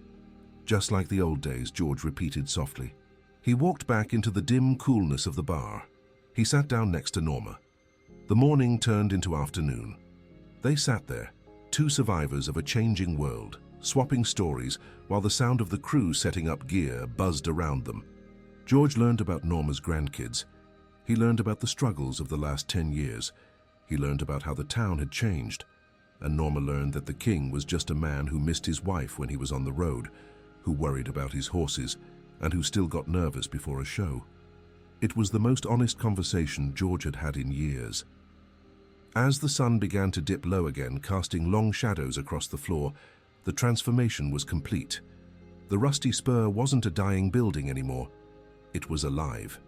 "Just like the old days," George repeated softly. He walked back into the dim coolness of the bar. He sat down next to Norma. The morning turned into afternoon. They sat there, two survivors of a changing world, swapping stories while the sound of the crew setting up gear buzzed around them. George learned about Norma's grandkids. He learned about the struggles of the last 10 years. He learned about how the town had changed. And Norma learned that the king was just a man who missed his wife when he was on the road, who worried about his horses, and who still got nervous before a show. It was the most honest conversation George had had in years. As the sun began to dip low again, casting long shadows across the floor, the transformation was complete. The Rusty Spur wasn't a dying building anymore. It was alive.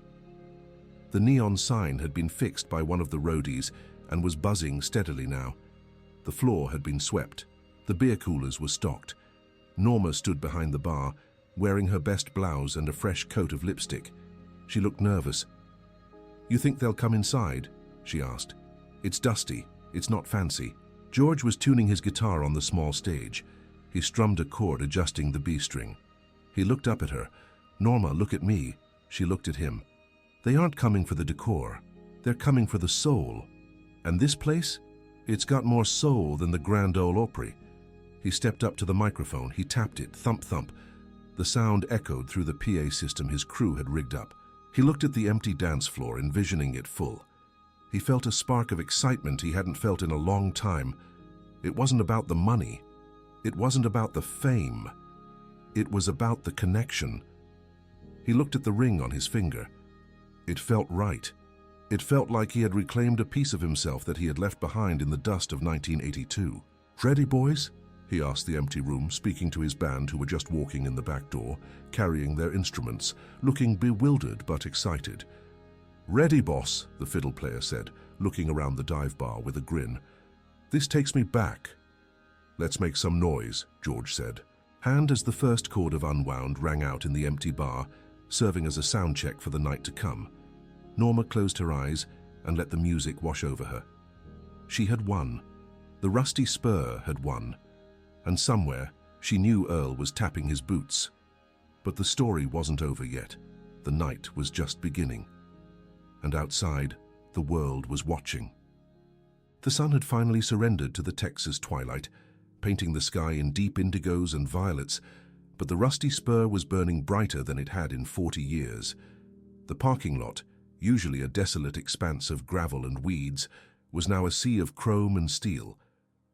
The neon sign had been fixed by one of the roadies and was buzzing steadily now. The floor had been swept. The beer coolers were stocked. Norma stood behind the bar, wearing her best blouse and a fresh coat of lipstick. She looked nervous. "You think they'll come inside?" she asked. "It's dusty. It's not fancy." George was tuning his guitar on the small stage. He strummed a chord, adjusting the B string. He looked up at her. "Norma, look at me." She looked at him. "They aren't coming for the decor. They're coming for the soul. And this place? It's got more soul than the Grand Ole Opry." He stepped up to the microphone. He tapped it, thump, thump. The sound echoed through the PA system his crew had rigged up. He looked at the empty dance floor, envisioning it full. He felt a spark of excitement he hadn't felt in a long time. It wasn't about the money. It wasn't about the fame. It was about the connection. He looked at the ring on his finger. It felt right. It felt like he had reclaimed a piece of himself that he had left behind in the dust of 1982. "Ready, boys?" he asked the empty room, speaking to his band who were just walking in the back door, carrying their instruments, looking bewildered but excited. "Ready, boss," the fiddle player said, looking around the dive bar with a grin. "This takes me back." "Let's make some noise," George said. And as the first chord of Unwound rang out in the empty bar, serving as a sound check for the night to come, Norma closed her eyes and let the music wash over her. She had won. The Rusty Spur had won. And somewhere, she knew Earl was tapping his boots. But the story wasn't over yet. The night was just beginning. And outside, the world was watching. The sun had finally surrendered to the Texas twilight, painting the sky in deep indigos and violets, but the Rusty Spur was burning brighter than it had in 40 years. The parking lot, usually a desolate expanse of gravel and weeds, was now a sea of chrome and steel.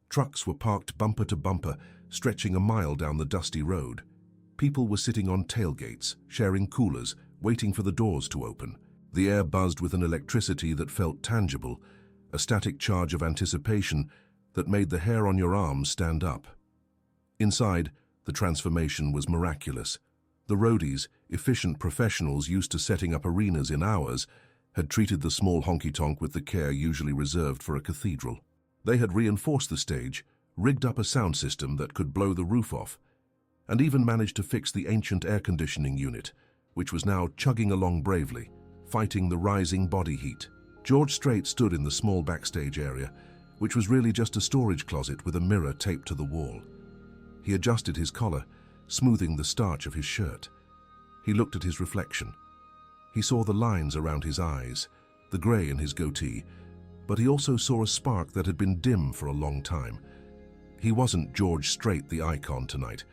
Trucks were parked bumper to bumper, stretching a mile down the dusty road. People were sitting on tailgates, sharing coolers, waiting for the doors to open. The air buzzed with an electricity that felt tangible, a static charge of anticipation that made the hair on your arms stand up. Inside, the transformation was miraculous. The roadies, efficient professionals used to setting up arenas in hours, had treated the small honky-tonk with the care usually reserved for a cathedral. They had reinforced the stage, rigged up a sound system that could blow the roof off, and even managed to fix the ancient air conditioning unit, which was now chugging along bravely, fighting the rising body heat. George Strait stood in the small backstage area, which was really just a storage closet with a mirror taped to the wall. He adjusted his collar, smoothing the starch of his shirt. He looked at his reflection. He saw the lines around his eyes, the gray in his goatee, but he also saw a spark that had been dim for a long time. He wasn't George Strait the icon tonight.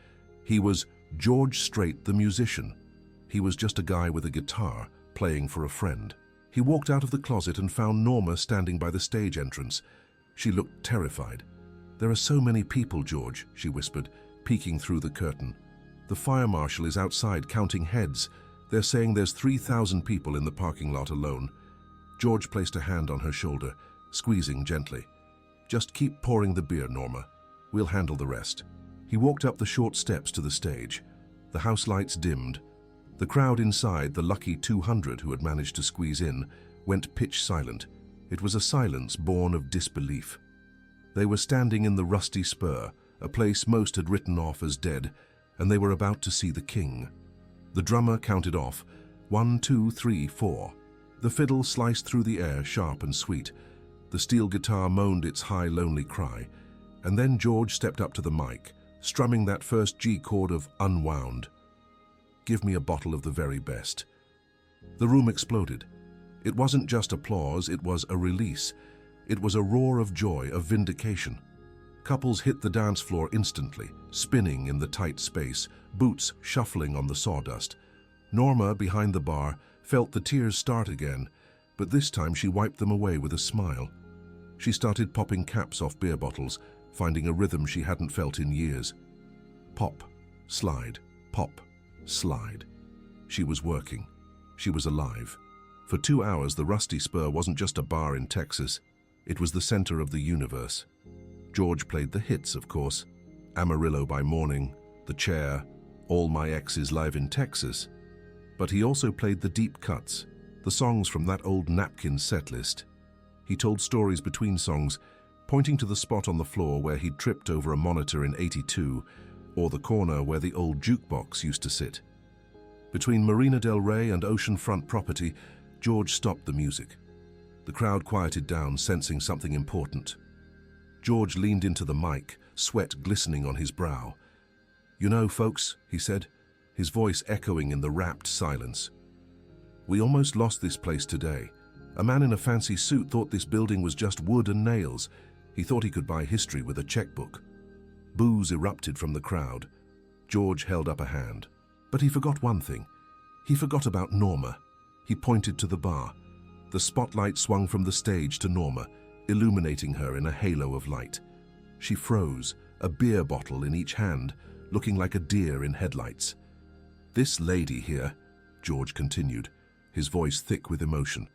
He was George Strait the musician. He was just a guy with a guitar, playing for a friend. He walked out of the closet and found Norma standing by the stage entrance. She looked terrified. "There are so many people, George," she whispered, peeking through the curtain. "The fire marshal is outside counting heads. They're saying there's 3,000 people in the parking lot alone." George placed a hand on her shoulder, squeezing gently. "Just keep pouring the beer, Norma. We'll handle the rest." He walked up the short steps to the stage. The house lights dimmed. The crowd inside, the lucky 200 who had managed to squeeze in, went pitch silent. It was a silence born of disbelief. They were standing in the Rusty Spur, a place most had written off as dead, and they were about to see the king. The drummer counted off, 1, 2, 3, 4. The fiddle sliced through the air, sharp and sweet. The steel guitar moaned its high, lonely cry. And then George stepped up to the mic, strumming that first G chord of Unwound. Give me a bottle of the very best. The room exploded. It wasn't just applause, it was a release. It was a roar of joy, of vindication. Couples hit the dance floor instantly, spinning in the tight space, boots shuffling on the sawdust. Norma, behind the bar, felt the tears start again, but this time she wiped them away with a smile. She started popping caps off beer bottles, finding a rhythm she hadn't felt in years. Pop, slide, pop, slide. She was working. She was alive. For 2 hours, the Rusty Spur wasn't just a bar in Texas. It was the center of the universe. George played the hits, of course. Amarillo by Morning, The Chair, All My Exes Live in Texas. But he also played the deep cuts, the songs from that old napkin set list. He told stories between songs, pointing to the spot on the floor where he'd tripped over a monitor in '82, or the corner where the old jukebox used to sit. Between Marina del Rey and oceanfront property, George stopped the music. The crowd quieted down, sensing something important. George leaned into the mic, sweat glistening on his brow. "You know, folks," he said, his voice echoing in the rapt silence. "We almost lost this place today. A man in a fancy suit thought this building was just wood and nails. He thought he could buy history with a checkbook." Boos erupted from the crowd. George held up a hand. But he forgot one thing. He forgot about Norma. He pointed to the bar. The spotlight swung from the stage to Norma, illuminating her in a halo of light. She froze, a beer bottle in each hand, looking like a deer in headlights. "This lady here," George continued, his voice thick with emotion.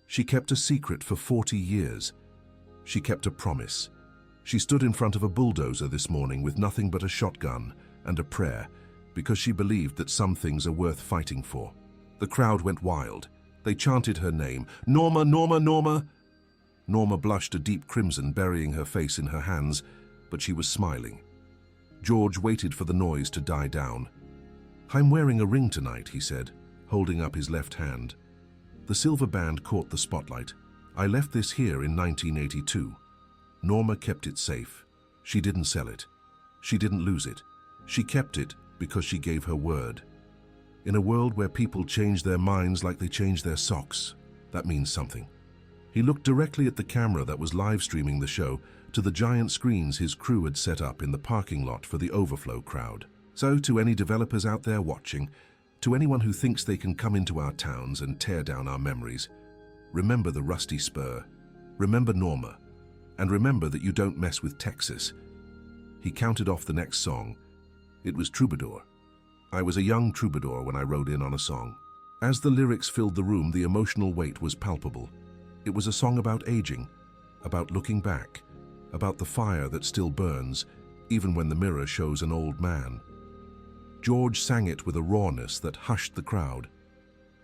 "She kept a secret for 40 years. She kept a promise. She stood in front of a bulldozer this morning with nothing but a shotgun and a prayer, because she believed that some things are worth fighting for." The crowd went wild. They chanted her name. "Norma, Norma, Norma!" Norma blushed a deep crimson, burying her face in her hands, but she was smiling. George waited for the noise to die down. "I'm wearing a ring tonight," he said, holding up his left hand. The silver band caught the spotlight. "I left this here in 1982. Norma kept it safe. She didn't sell it. She didn't lose it. She kept it because she gave her word. In a world where people change their minds like they change their socks, that means something." He looked directly at the camera that was live streaming the show, to the giant screens his crew had set up in the parking lot for the overflow crowd. "So to any developers out there watching, to anyone who thinks they can come into our towns and tear down our memories, remember the Rusty Spur, remember Norma, and remember that you don't mess with Texas." He counted off the next song. It was Troubadour. I was a young troubadour when I rode in on a song. As the lyrics filled the room, the emotional weight was palpable. It was a song about aging, about looking back, about the fire that still burns, even when the mirror shows an old man. George sang it with a rawness that hushed the crowd.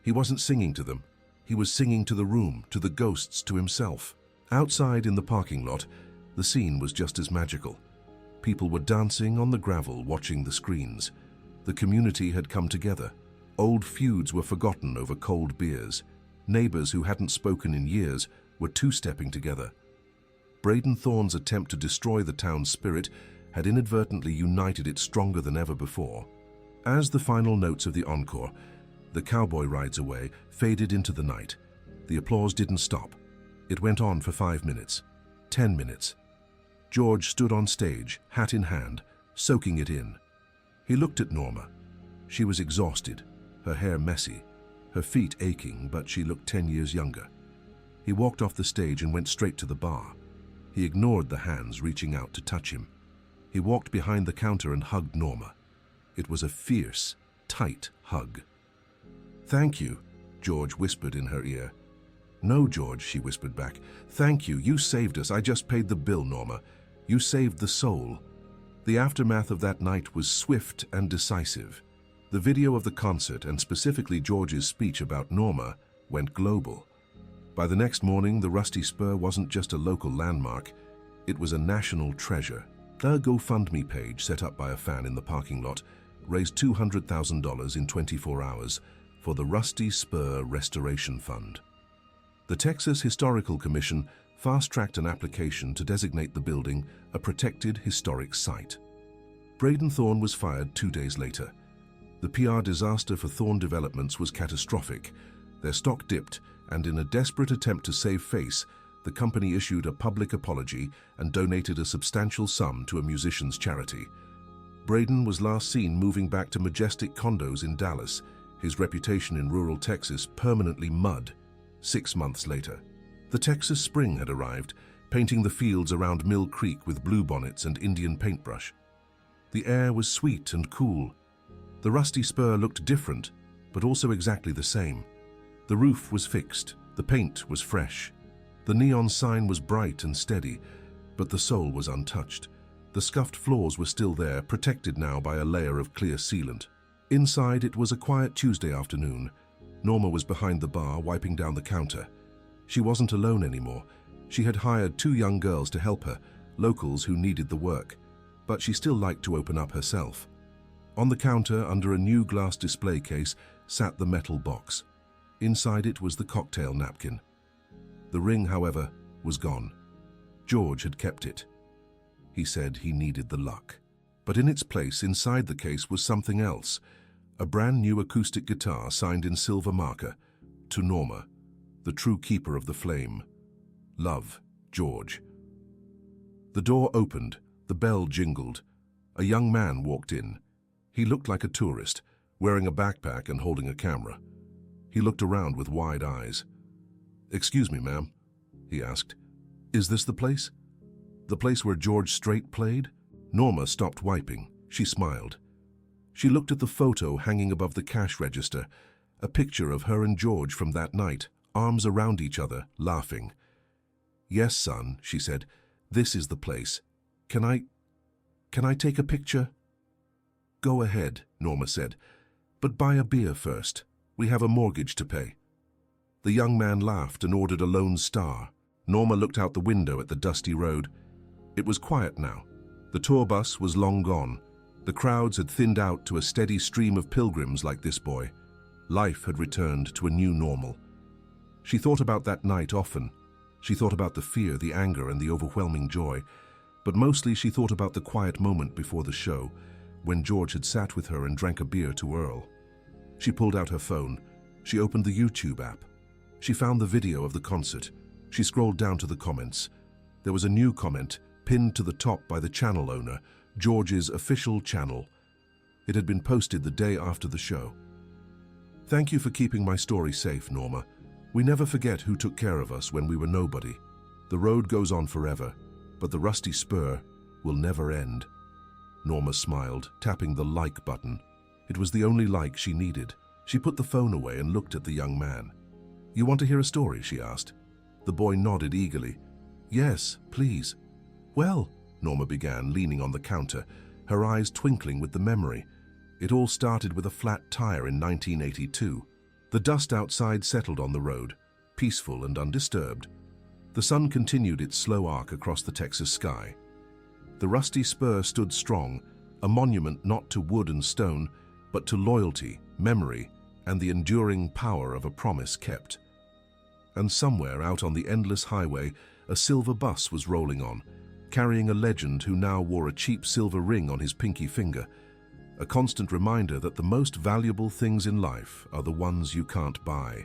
He wasn't singing to them. He was singing to the room, to the ghosts, to himself. Outside in the parking lot, the scene was just as magical. People were dancing on the gravel, watching the screens. The community had come together. Old feuds were forgotten over cold beers. Neighbors who hadn't spoken in years were two-stepping together. Braden Thorne's attempt to destroy the town's spirit had inadvertently united it stronger than ever before. As the final notes of the encore, "The Cowboy Rides Away," faded into the night, the applause didn't stop. It went on for 5 minutes, 10 minutes. George stood on stage, hat in hand, soaking it in. He looked at Norma. She was exhausted, her hair messy, her feet aching, but she looked 10 years younger. He walked off the stage and went straight to the bar. He ignored the hands reaching out to touch him. He walked behind the counter and hugged Norma. It was a fierce, tight hug. "Thank you," George whispered in her ear. "No, George," she whispered back. "Thank you. You saved us. I just paid the bill, Norma. You saved the soul." The aftermath of that night was swift and decisive. The video of the concert, and specifically George's speech about Norma, went global. By the next morning, the Rusty Spur wasn't just a local landmark, it was a national treasure. A GoFundMe page set up by a fan in the parking lot raised $200,000 in 24 hours for the Rusty Spur Restoration Fund. The Texas Historical Commission fast-tracked an application to designate the building a protected historic site. Braden Thorne was fired 2 days later. The PR disaster for Thorne Developments was catastrophic. Their stock dipped, and in a desperate attempt to save face, the company issued a public apology and donated a substantial sum to a musician's charity. Braden was last seen moving back to majestic condos in Dallas, his reputation in rural Texas permanently mud. 6 months later, the Texas spring had arrived, painting the fields around Mill Creek with bluebonnets and Indian paintbrush. The air was sweet and cool. The Rusty Spur looked different, but also exactly the same. The roof was fixed, the paint was fresh. The neon sign was bright and steady, but the soul was untouched. The scuffed floors were still there, protected now by a layer of clear sealant. Inside, it was a quiet Tuesday afternoon. Norma was behind the bar, wiping down the counter. She wasn't alone anymore. She had hired 2 young girls to help her, locals who needed the work. But she still liked to open up herself. On the counter, under a new glass display case, sat the metal box. Inside it was the cocktail napkin. The ring, however, was gone. George had kept it. He said he needed the luck. But in its place, inside the case, was something else. A brand new acoustic guitar signed in silver marker, to Norma, the true keeper of the flame. Love, George. The door opened, the bell jingled. A young man walked in. He looked like a tourist, wearing a backpack and holding a camera. He looked around with wide eyes. "Excuse me, ma'am," he asked. "Is this the place? The place where George Strait played?" Norma stopped wiping. She smiled. She looked at the photo hanging above the cash register, a picture of her and George from that night, arms around each other, laughing. "Yes, son," she said, "this is the place. Can I take a picture?" "Go ahead," Norma said, "but buy a beer first. We have a mortgage to pay." The young man laughed and ordered a Lone Star. Norma looked out the window at the dusty road. It was quiet now. The tour bus was long gone. The crowds had thinned out to a steady stream of pilgrims like this boy. Life had returned to a new normal. She thought about that night often. She thought about the fear, the anger, and the overwhelming joy. But mostly she thought about the quiet moment before the show, when George had sat with her and drank a beer to Earl. She pulled out her phone. She opened the YouTube app. She found the video of the concert. She scrolled down to the comments. There was a new comment, pinned to the top by the channel owner, George's official channel. It had been posted the day after the show. "Thank you for keeping my story safe, Norma. We never forget who took care of us when we were nobody. The road goes on forever, but the Rusty Spur will never end." Norma smiled, tapping the like button. It was the only like she needed. She put the phone away and looked at the young man. "You want to hear a story?" she asked. The boy nodded eagerly. "Yes, please." "Well," Norma began, leaning on the counter, her eyes twinkling with the memory. It all started with a flat tire in 1982. The dust outside settled on the road, peaceful and undisturbed. The sun continued its slow arc across the Texas sky. The Rusty Spur stood strong, a monument not to wood and stone, but to loyalty, memory, and the enduring power of a promise kept. And somewhere out on the endless highway, a silver bus was rolling on, carrying a legend who now wore a cheap silver ring on his pinky finger, a constant reminder that the most valuable things in life are the ones you can't buy.